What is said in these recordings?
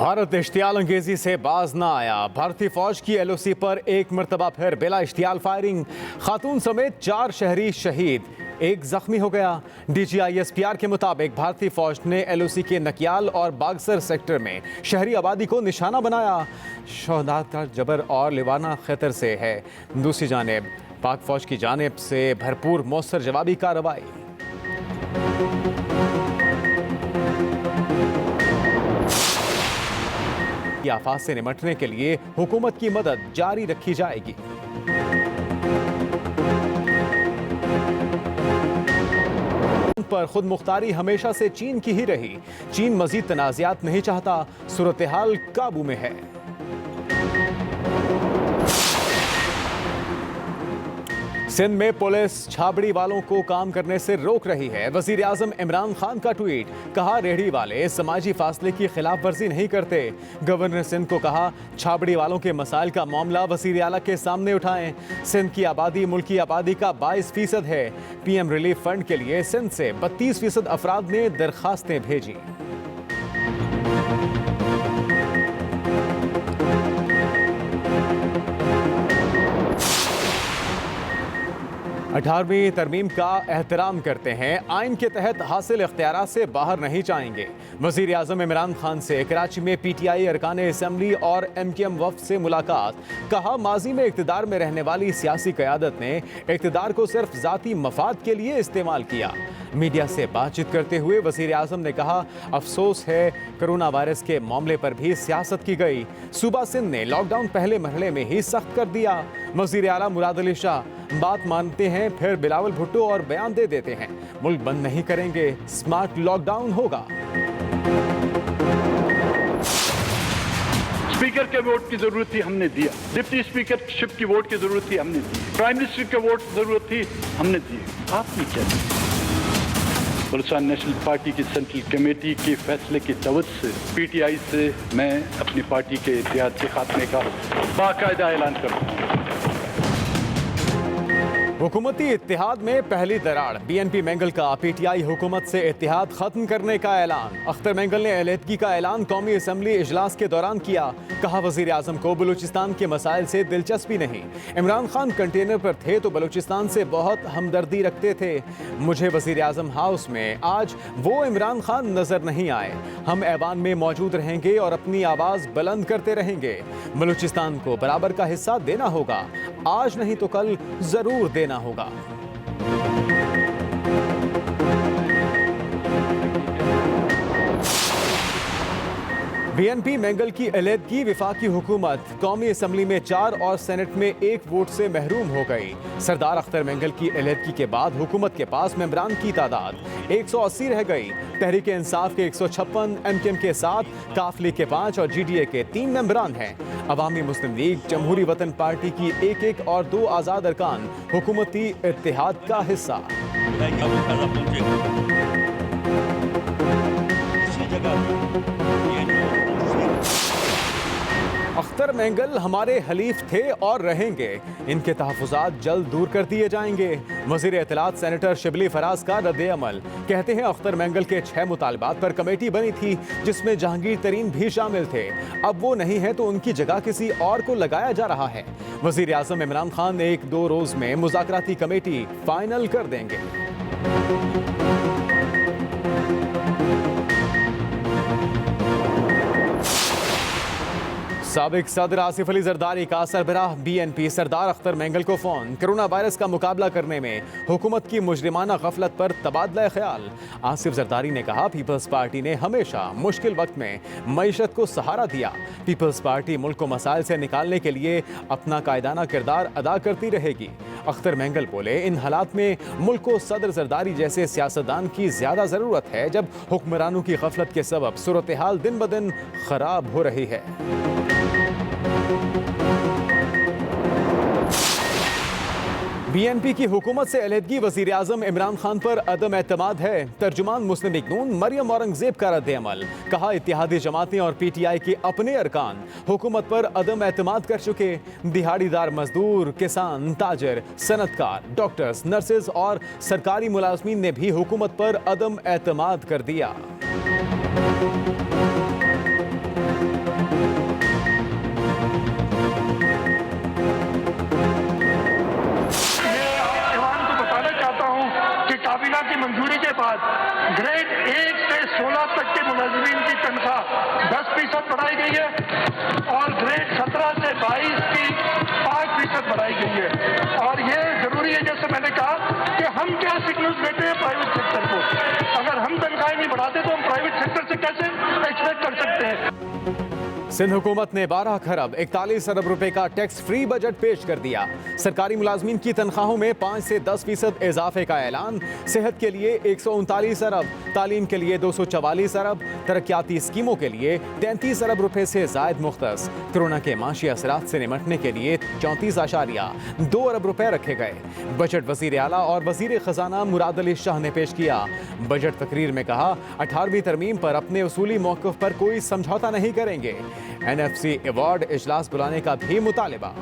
भारत इश्तियाल अंगेजी से बाज ना आया। भारतीय फौज की एलओसी पर एक मरतबा फिर बिला इश्तियाल फायरिंग। खातून समेत 4 शहरी शहीद, 1 जख्मी हो गया। DGISPR के मुताबिक भारतीय फौज ने एलओसी के नकियाल और बागसर सेक्टर में शहरी आबादी को निशाना बनाया। शोहदात का जबर और लिवाना खतर से है। दूसरी जानिब पाक फौज की जानिब से भरपूर मौसर जवाबी कार्रवाई। आफात से निपटने के लिए हुकूमत की मदद जारी रखी जाएगी। पर खुद मुख्तारी हमेशा से चीन की ही रही। चीन मजीद तनाज़ात नहीं चाहता, सूरत हाल काबू में है। सिंध में पुलिस छाबड़ी वालों को काम करने से रोक रही है। वजीर आजम इमरान खान का ट्वीट, कहा रेहड़ी वाले समाजी फासले की खिलाफ वर्जी नहीं करते। गवर्नर सिंध को कहा छाबड़ी वालों के मसाइल का मामला वजीर आला के सामने उठाएं। सिंध की आबादी मुल्की आबादी का 22% है। PM रिलीफ फंड के लिए सिंध से 32% अफराद ने दरखास्तें भेजी। 18वीं तरमीम का एहतराम करते हैं, आइन के तहत हासिल इख्तियारात से बाहर नहीं जाएंगे। वज़ीर आज़म इमरान खान से कराची में PTI अरकान असम्बली और MKM वफ़द से मुलाकात। कहा माजी में इक़्तिदार में रहने वाली सियासी क़यादत ने इक़्तिदार को सिर्फ ज़ाती मफाद के लिए इस्तेमाल किया। मीडिया से बातचीत करते हुए वज़ीर आज़म ने कहा अफसोस है कोरोना वायरस के मामले पर भी सियासत की गई। सूबा सिंध ने लॉकडाउन पहले मरहले में ही सख्त कर दिया। वज़ीर आला मुराद अली शाह बात मानते हैं फिर बिलावल भुट्टो और बयान दे देते हैं। मुल्क बंद नहीं करेंगे, स्मार्ट लॉकडाउन होगा। स्पीकर के वोट की जरूरत थी, हमने दिया। डिप्टी स्पीकरशिप की वोट की जरूरत थी, हमने दी। प्राइम मिनिस्टर के वोट की जरूरत थी, हमने दिए। आपने क्या दिया? बलूचिस्तान नेशनल पार्टी की सेंट्रल कमेटी के फैसले की तवज्जो से PTI से मैं अपनी पार्टी के इत्तेहाद के खात्मे का बाकायदा ऐलान करता हूँ। हुकूमती इत्तेहाद में पहली दरार। BNP मैंगल का PTI हुकूमत से इत्तेहाद खत्म करने का ऐलान। अख्तर मैंगल ने अलहदगी का ऐलान कौमी असम्बली इजलास के दौरान किया। कहा वजीर आजम को बलूचिस्तान के मसाइल से दिलचस्पी नहीं। इमरान खान कंटेनर पर थे तो बलूचिस्तान से बहुत हमदर्दी रखते थे। मुझे वजीर आजम हाउस में आज वो इमरान खान नजर नहीं आए। हम ऐवान में मौजूद रहेंगे और अपनी आवाज बुलंद करते रहेंगे। बलूचिस्तान को बराबर का हिस्सा देना होगा, आज नहीं तो कल जरूर देना होगा। BNP मैंगल की अलहदगी विफाकी हुकूमत कौमी असम्बली में 4 और सेनेट में 1 वोट से महरूम हो गई। सरदार अख्तर मैंगल की अलहदगी के बाद हुकूमत के पास मेंबरान की तादाद 180 रह गई। तहरीक इंसाफ के 156, MKM के 7, काफ लीग के 5 और GDA के 3 मेंबरान हैं। अवामी मुस्लिम लीग, जमहूरी वतन पार्टी की 1-1 और 2 आज़ाद अरकान हुकूमती इत्तेहाद का हिस्सा। अख्तर मैंगल हमारे हलीफ थे और रहेंगे। इनके तहफ़्फ़ुज़ात जल्द दूर कर दिए जाएंगे। वज़ीर इत्तलात सेनेटर शिबली फराज का रद्द-ए-अमल। कहते हैं अख्तर मैंगल के 6 मुतालबात पर कमेटी बनी थी जिसमें जहांगीर तरीन भी शामिल थे। अब वो नहीं है तो उनकी जगह किसी और को लगाया जा रहा है। वज़ीर आज़म इमरान खान 1-2 रोज़ में मुज़ाकराती कमेटी फाइनल कर देंगे। साबिक सदर आसिफ अली जरदारी का सरबराह BNP सरदार अख्तर मैंगल को फोन। कोरोना वायरस का मुकाबला करने में हुकूमत की मुजरिमाना गफलत पर तबादला ख्याल। आसिफ जरदारी ने कहा पीपल्स पार्टी ने हमेशा मुश्किल वक्त में मईशत को सहारा दिया। पीपल्स पार्टी मुल्क को मसाइल से निकालने के लिए अपना कायदाना किरदार अदा करती रहेगी। अख्तर मैंगल बोले इन हालात में मुल्क को सदर जरदारी जैसे सियासतदान की ज्यादा जरूरत है जब हुक्मरानों की गफलत के सबब सूरत हाल दिन ब दिन खराब हो रही है। BNP की हुकूमत से अलहदगी वज़ीर आज़म इमरान खान पर अदम एतमाद है। तर्जुमान मुस्लिम लीग नून मरियम औरंगजेब का रद्द-ए-अमल। कहा इत्तेहादी जमातें और PTI के अपने अरकान हुकूमत पर अदम एतमाद कर चुके। दिहाड़ीदार मजदूर, किसान, ताजर, सनतकार, डॉक्टर्स, नर्सेज और सरकारी मुलाजमीन ने भी हुकूमत पर अदम एतमाद कर दिया। बाद ग्रेड 1 से 16 तक के मुलाजिमीन की तनख्वाह 10% बढ़ाई गई है और ग्रेड 17 से 22 की 5% बढ़ाई गई है। और ये जरूरी है, जैसे मैंने कहा, कि हम क्या सिग्नल्स देते हैं प्राइवेट सेक्टर को। अगर हम तनख्वाहें नहीं बढ़ाते तो हम प्राइवेट सेक्टर से कैसे एक्सपेक्ट कर सकते हैं। सिंध हुकूमत ने 12 खरब 41 अरब रुपए का टैक्स फ्री बजट पेश कर दिया। सरकारी मुलाजमीन की तनख्वाहों में 5 से 10% इजाफे का ऐलान। सेहत के लिए 139 अरब, तालीम के लिए 244 अरब, तरक्याती स्कीमों के लिए 33 अरब रुपए से जायद मुख्तस। कोरोना के माशी असरात से निमटने के लिए 34.2 अरब रुपए रखे गए। बजट वजीर आला और वजीर खजाना मुराद अली शाह ने पेश किया। बजट तकरीर में कहा, 18वीं तरमीम पर अपने उसूली मौक़िफ़ पर कोई समझौता नहीं करेंगे। NFC अवार्ड इजलास बुलाने का भी मुतालिबा।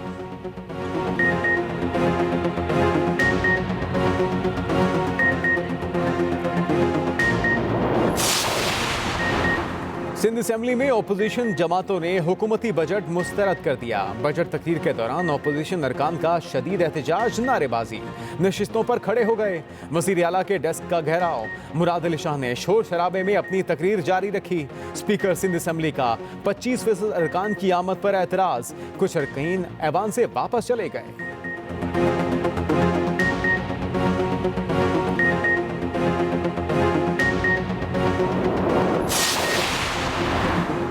सिंध असेंबली में ओपोजिशन जमातों ने हुकूमती बजट मुस्तरद कर दिया। बजट तकरीर के दौरान ओपोजिशन अरकान का शदीद एहतजाज, नारेबाजी, नशिस्तों पर खड़े हो गए। वज़ीर आला के डेस्क का घेराव। मुराद अली शाह ने शोर शराबे में अपनी तकरीर जारी रखी। स्पीकर सिंध असेंबली का 25% अरकान की आमद पर एतराज़। कुछ अरकान ऐवान से वापस चले गए।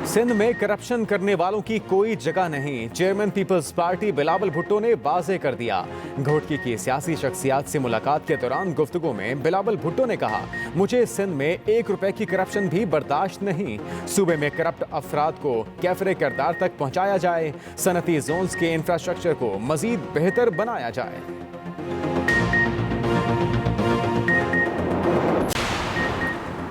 सिंध में करप्शन करने वालों की कोई जगह नहीं। चेयरमैन पीपल्स पार्टी बिलावल भुट्टो ने वाज़ेह कर दिया। घोटकी की सियासी शख्सियात से मुलाकात के दौरान गुफ्तगू में बिलावल भुट्टो ने कहा, मुझे सिंध में 1 रुपए की करप्शन भी बर्दाश्त नहीं। सूबे में करप्ट अफराद को कैफरे किरदार तक पहुंचाया जाए। सनती जोन्स के इंफ्रास्ट्रक्चर को मजीद बेहतर बनाया जाए।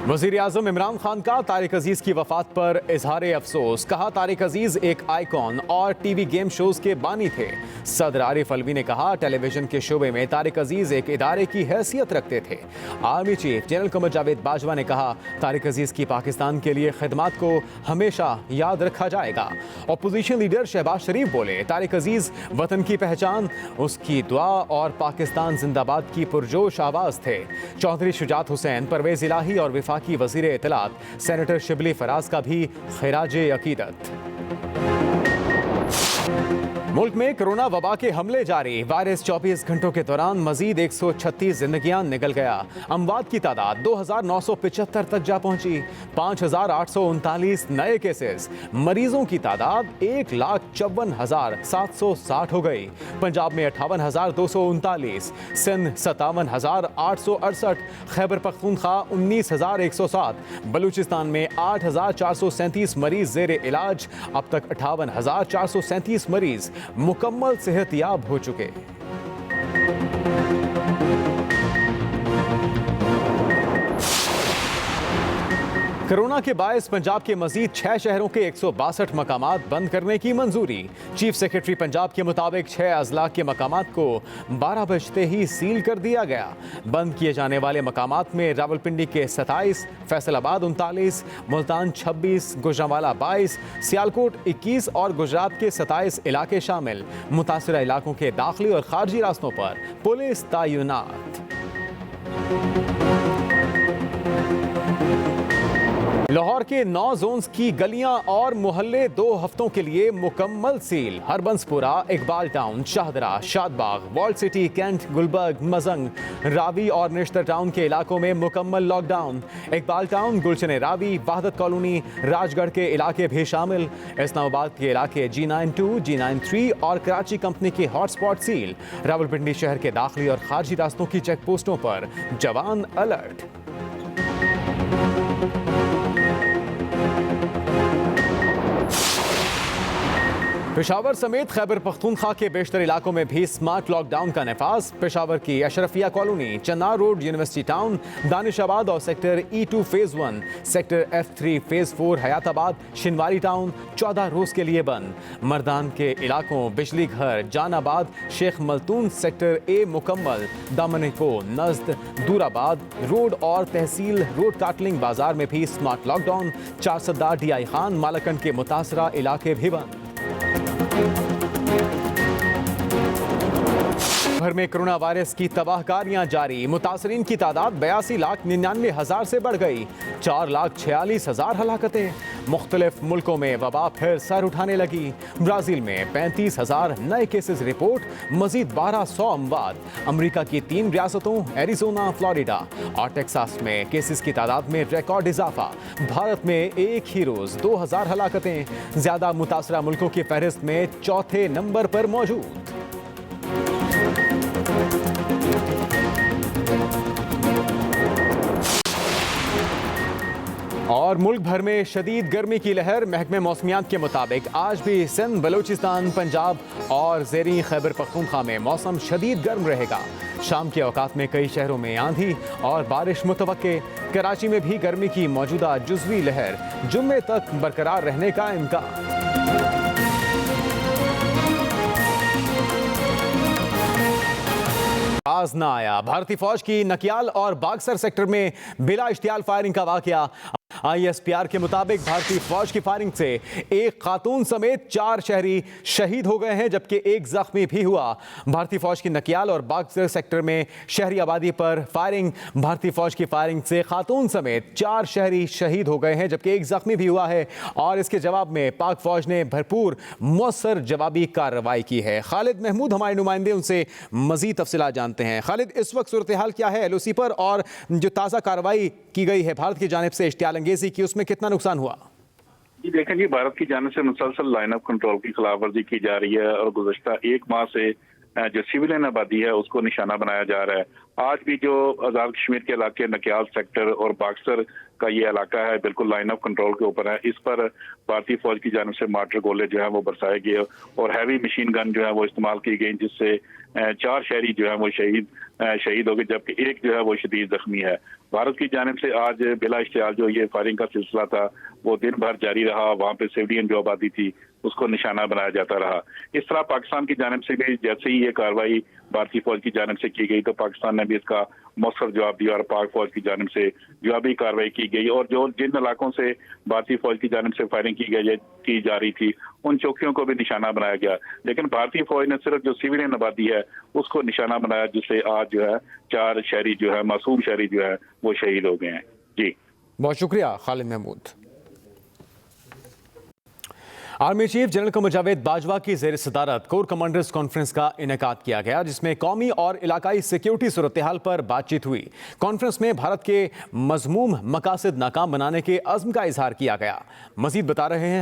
वज़ीर आज़म इमरान खान का तारिक अजीज़ की वफ़ात पर इजहार अफसोस। कहा, तारिक अजीज़ एक आइकॉन और टीवी गेम शोज़ के बानी थे। सदर आरिफ अलवी ने कहा, टेलीविज़न के शोबे में तारिक अजीज़ एक इदारे की हैसियत रखते थे। Army chief general Qamar Javed Bajwa ने कहा, तारिक अजीज़ की पाकिस्तान के लिए खिदमत को हमेशा याद रखा जाएगा। अपोजिशन लीडर शहबाज शरीफ बोले, तारिक अजीज़ वतन की पहचान, उसकी दुआ और पाकिस्तान जिंदाबाद की पुरजोश आवाज़ थे। चौधरी शुजात हुसैन, परवेज़ इलाही और की वज़ीर इत्तलात सेनेटर शिबली फराज का भी खिराजे अकीदत। मुल्क में कोरोना वबा के हमले जारी। वायरस 24 घंटों के दौरान मजीद 136 जिंदगियां निकल गया। अमवात की तादाद 2975 तक जा पहुंची। 5839 नए केसेस। मरीजों की तादाद 1,54,760 हो गई। पंजाब में 58,239, सिंध 57,868, खैबर पख्तूनख्वा 19,107, बलूचिस्तान में 8,437 मरीज जेर इलाज। अब तक 58,437 मरीज मुकम्मल सेहतयाब हो चुके। कोरोना के बायस पंजाब के मजीद 6 शहरों के 162 मकामात बंद करने की मंजूरी। चीफ सेक्रेटरी पंजाब के मुताबिक 6 अजला के मकामात को 12 बजते ही सील कर दिया गया। बंद किए जाने वाले मकामात में रावलपिंडी के 27, फैसलाबाद 39, मुल्तान 26, गुजरांवाला 22, सियालकोट 21 और गुजरात के 27 इलाके शामिल। मुतासरा इलाकों के दाखिली और खारजी रास्तों पर पुलिस तैनात। लाहौर के 9 जोन्स की गलियां और मोहल्ले 2 हफ्तों के लिए मुकम्मल सील। हरबंसपुरा, इकबाल टाउन, शाहदरा, शादबाग, वॉल्ड सिटी, कैंट, गुलबर्ग, मजंग, रावी और निश्तर टाउन के इलाकों में मुकम्मल लॉकडाउन। इकबाल टाउन, गुलशन रावी, वहदत कॉलोनी, राजगढ़ के इलाके भी शामिल। इस्लामाबाद के इलाके G92, G93 और कराची कंपनी के हॉटस्पॉट सील। रावलपिंडी शहर के दाखिली और खारजी रास्तों की चेक पोस्टों पर जवान अलर्ट। पेशावर समेत खैबर पख्तूनख्वा के बेशतर इलाकों में भी स्मार्ट लॉकडाउन का नफाज। पेशावर की Ashrafia colony, Channar road, university town, Danishabad और sector E2 phase 1, sector F3 phase 4 Hayatabad, Shinwari town 14 रोज के लिए बंद। मर्दान के इलाकों बिजली घर, जानाबाद, शेख मलतून सेक्टर A मुकम्मल। दामनिको, नज़द, दूराबाद रोड और तहसील रोड काटलिंग बाजार में भी smart lockdown. 4 DI Khan, Malakand के मुतासरा इलाके भी बंद। भर में कोरोना वायरस की तबाहकारियां जारी। मुतासरीन की तादाद 82,99,000 से बढ़ गई। 4,46,000 हलाकतें। मुख्तलिफ मुल्कों में वबा फिर सर उठाने लगी। ब्राजील में 35,000 नए केसेस रिपोर्ट, मजीद 1,200 अमवात। अमरीका की 3 रियासतों एरिजोना, फ्लोरिडा और टेक्सास में केसेस की तादाद में रिकॉर्ड इजाफा। भारत में एक ही रोज 2,000 हलाकतें। ज्यादा मुतासरा मुल्कों की फहरिस्त में चौथे नंबर पर मौजूद। और मुल्क भर में शदीद गर्मी की लहर। महकमे मौसमियात के मुताबिक आज भी सिंध, बलूचिस्तान, पंजाब और ज़ेरी खैबर पख्तूनख्वा में मौसम शदीद गर्म रहेगा। शाम के औकात में कई शहरों में आंधी और बारिश मुतवक्के। कराची में भी गर्मी की मौजूदा जुज़वी लहर जुम्मे तक बरकरार रहने का इम्कान। बाज ना आया। भारतीय फौज की नकियाल और बागसर सेक्टर में बिला इश्तियाल फायरिंग का वाकया। ISPR के मुताबिक भारतीय फौज की फायरिंग से एक खातून समेत 4 शहरी शहीद हो गए हैं, जबकि एक जख्मी भी हुआ। भारतीय फौज की नकियाल और बागसर सेक्टर में शहरी आबादी पर फायरिंग। भारतीय फौज की फायरिंग से खातून समेत 4 शहरी शहीद हो गए हैं, जबकि एक जख्मी भी हुआ है। और इसके जवाब में पाक फौज ने भरपूर मौसर जवाबी कार्रवाई की है। खालिद महमूद हमारे नुमाइंदे, उनसे मजीद तफसीलात जानते हैं। खालिद, इस वक्त सूरत हाल क्या है LOC पर, और जो ताज़ा कार्रवाई की गई है भारत की जानिब से इश्तियाल अंगेजी की, उसमें कितना नुकसान हुआ? जी देखें जी, भारत की जानिब से मुसलसल लाइन ऑफ कंट्रोल की खिलाफवर्जी की जा रही है और गुज़श्ता 1 माह से जो सिविलियन आबादी है उसको निशाना बनाया जा रहा है। आज भी जो आज़ाद कश्मीर के इलाके नकियाल सेक्टर और बागसर का ये इलाका है बिल्कुल लाइन ऑफ कंट्रोल के ऊपर है। इस पर भारतीय फौज की जानिब से मार्टर गोले जो है वो बरसाए गए और हैवी मशीन गन जो है वो इस्तेमाल की गई, जिससे 4 शहरी जो है वो शहीद हो गए, जबकि एक जो है वो शदीद जख्मी है। भारत की जानिब से आज बिला इश्तियाल जो ये फायरिंग का सिलसिला था वो दिन भर जारी रहा। वहाँ पे सिविलियन जो आबादी थी उसको निशाना बनाया जाता रहा। इस तरह पाकिस्तान की जानिब से भी जैसे ही ये कार्रवाई भारतीय फौज की जानिब से की गई तो पाकिस्तान ने भी इसका मौसर जवाब दिया और पाक फौज की जानिब से जवाबी कार्रवाई की गई। और जो जिन इलाकों से भारतीय फौज की जानिब से फायरिंग की जा रही थी उन चौकियों को भी निशाना बनाया गया। लेकिन भारतीय फौज ने सिर्फ जो सिविलियन आबादी है उसको निशाना बनाया, जिससे आज जो है 4 शहरी जो है मासूम शहरी जो है वो शहीद हो गए हैं। जी बहुत शुक्रिया Khalid Mahmood. Army chief general Qamar Javed Bajwa की ज़ेर सदारत कोर कमांडर्स कॉन्फ्रेंस का इनेकाद किया गया, जिसमें कौमी और इलाकाई सिक्योरिटी सूरत हाल पर बातचीत हुई। कॉन्फ्रेंस में भारत के मज़मूम मकासद नाकाम बनाने के अज़्म का इजहार किया गया। मजीद बता रहे हैं